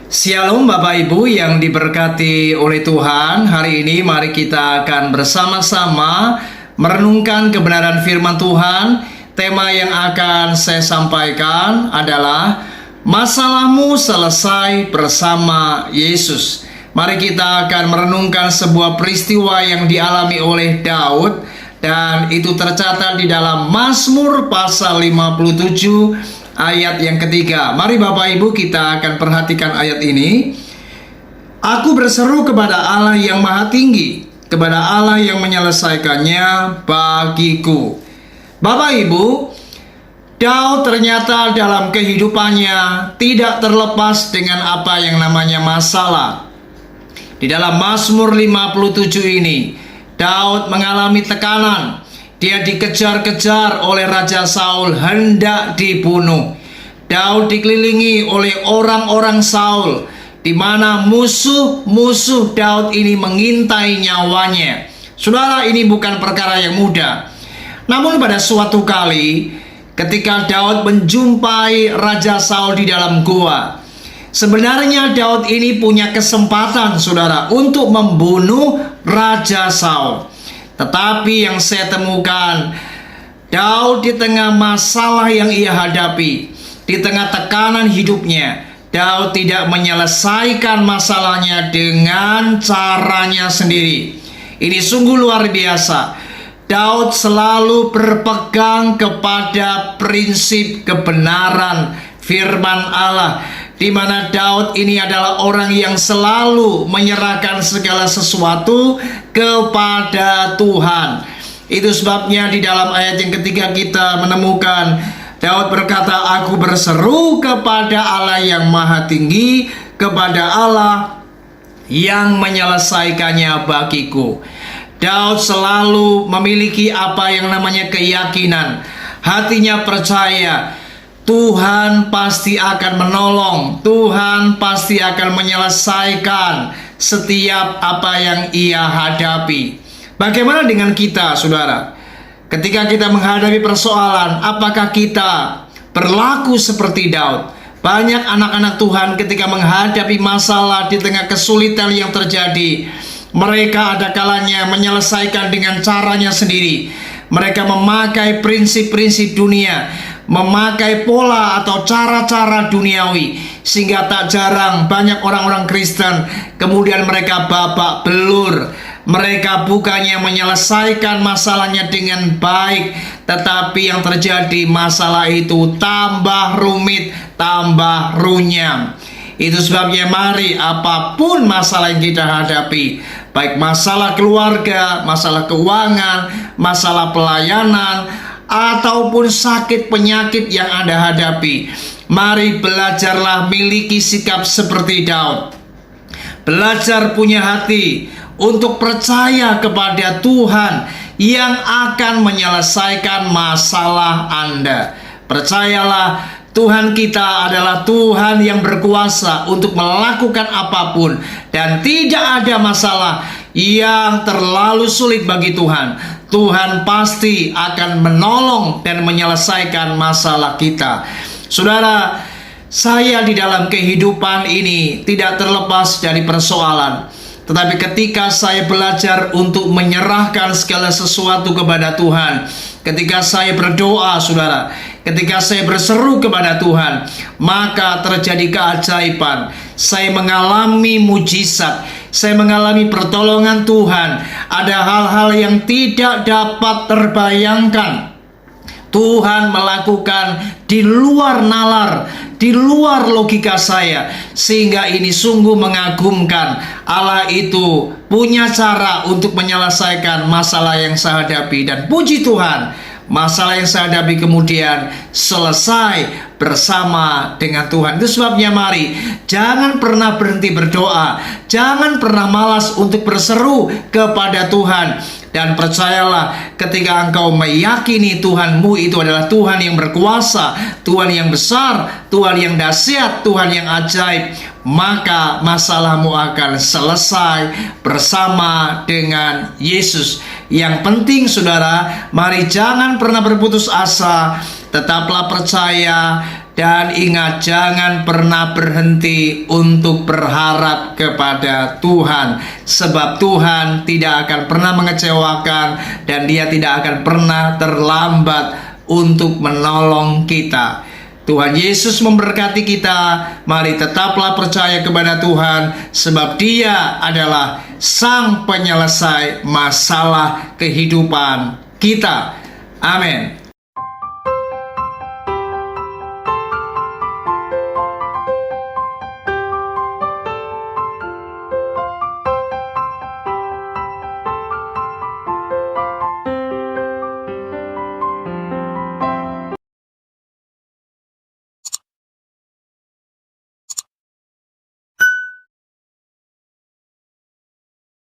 Shalom Bapak Ibu yang diberkati oleh Tuhan. Hari ini mari kita akan bersama-sama merenungkan kebenaran firman Tuhan. Tema yang akan saya sampaikan adalah masalahmu selesai bersama Yesus. Mari kita akan merenungkan sebuah peristiwa yang dialami oleh Daud, dan itu tercatat di dalam Mazmur pasal 57 ayat yang ketiga. Mari Bapak Ibu kita akan perhatikan ayat ini. Aku berseru kepada Allah yang maha tinggi, kepada Allah yang menyelesaikannya bagiku. Bapak Ibu, Daud ternyata dalam kehidupannya tidak terlepas dengan apa yang namanya masalah. Di dalam Mazmur 57 ini, Daud mengalami tekanan. Dia dikejar-kejar oleh Raja Saul, hendak dibunuh. Daud dikelilingi oleh orang-orang Saul, di mana musuh-musuh Daud ini mengintai nyawanya. Saudara, ini bukan perkara yang mudah. Namun pada suatu kali, ketika Daud menjumpai Raja Saul di dalam gua, sebenarnya Daud ini punya kesempatan, saudara, untuk membunuh Raja Saul. Tetapi yang saya temukan, Daud di tengah masalah yang ia hadapi, di tengah tekanan hidupnya, Daud tidak menyelesaikan masalahnya dengan caranya sendiri. Ini sungguh luar biasa. Daud selalu berpegang kepada prinsip kebenaran firman Allah, di mana Daud ini adalah orang yang selalu menyerahkan segala sesuatu kepada Tuhan. Itu sebabnya di dalam ayat yang ketiga kita menemukan Daud berkata, aku berseru kepada Allah yang maha tinggi, kepada Allah yang menyelesaikannya bagiku. Daud selalu memiliki apa yang namanya keyakinan. Hatinya percaya Tuhan pasti akan menolong, Tuhan pasti akan menyelesaikan setiap apa yang ia hadapi. Bagaimana dengan kita, saudara? Ketika kita menghadapi persoalan, apakah kita berlaku seperti Daud? Banyak anak-anak Tuhan ketika menghadapi masalah di tengah kesulitan yang terjadi, mereka ada kalanya menyelesaikan dengan caranya sendiri. Mereka memakai prinsip-prinsip dunia, memakai pola atau cara-cara duniawi, sehingga tak jarang banyak orang-orang Kristen kemudian mereka babak belur. Mereka bukannya menyelesaikan masalahnya dengan baik, tetapi yang terjadi masalah itu tambah rumit, tambah runyam. Itu sebabnya mari apapun masalah yang kita hadapi, baik masalah keluarga, masalah keuangan, masalah pelayanan, ataupun sakit penyakit yang Anda hadapi, mari belajarlah miliki sikap seperti Daud. Belajar punya hati untuk percaya kepada Tuhan yang akan menyelesaikan masalah Anda. Percayalah, Tuhan kita adalah Tuhan yang berkuasa untuk melakukan apapun, dan tidak ada masalah yang terlalu sulit bagi Tuhan. Tuhan pasti akan menolong dan menyelesaikan masalah kita. Saudara, saya di dalam kehidupan ini tidak terlepas dari persoalan. Tetapi ketika saya belajar untuk menyerahkan segala sesuatu kepada Tuhan, ketika saya berdoa, saudara, ketika saya berseru kepada Tuhan, maka terjadi keajaiban. Saya mengalami mujizat, saya mengalami pertolongan Tuhan. Ada hal-hal yang tidak dapat terbayangkan Tuhan melakukan di luar nalar, di luar logika saya, sehingga ini sungguh mengagumkan. Allah itu punya cara untuk menyelesaikan masalah yang saya hadapi, dan puji Tuhan, masalah yang saya hadapi kemudian selesai bersama dengan Tuhan. Itu sebabnya mari jangan pernah berhenti berdoa, jangan pernah malas untuk berseru kepada Tuhan. Dan percayalah, ketika engkau meyakini Tuhanmu itu adalah Tuhan yang berkuasa, Tuhan yang besar, Tuhan yang dahsyat, Tuhan yang ajaib, maka masalahmu akan selesai bersama dengan Yesus. Yang penting, saudara, mari jangan pernah berputus asa, tetaplah percaya Dan ingat, jangan pernah berhenti untuk berharap kepada Tuhan, sebab Tuhan tidak akan pernah mengecewakan dan Dia tidak akan pernah terlambat untuk menolong kita. Tuhan Yesus memberkati kita. Mari tetaplah percaya kepada Tuhan, sebab Dia adalah Sang Penyelesai masalah kehidupan kita. Amin.